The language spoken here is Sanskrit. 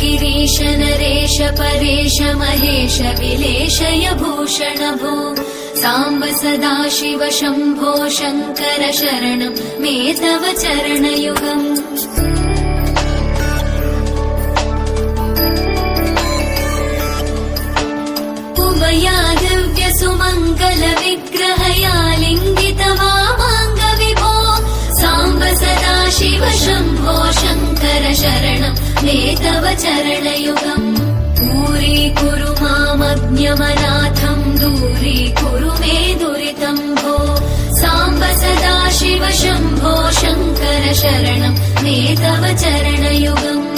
गिरीश नरेश परेश महेश विलेशय भूषण भो साम्ब सदाशिव शम्भो शङ्कर शरणं मे तव चरणयुगम् उमया दिव्य सुमङ्गल विग्रहया लिङ्गित वामाङ्ग विभो साम्ब सदाशिव शम्भो शङ्कर शरणं मे तव चरणयुगम् दूरीकुरु मामज्ञमनाथं दूरीकुरु मे दुरितं भो साम्ब सदाशिव शम्भो शङ्कर शरणं मे तव चरणयुगम्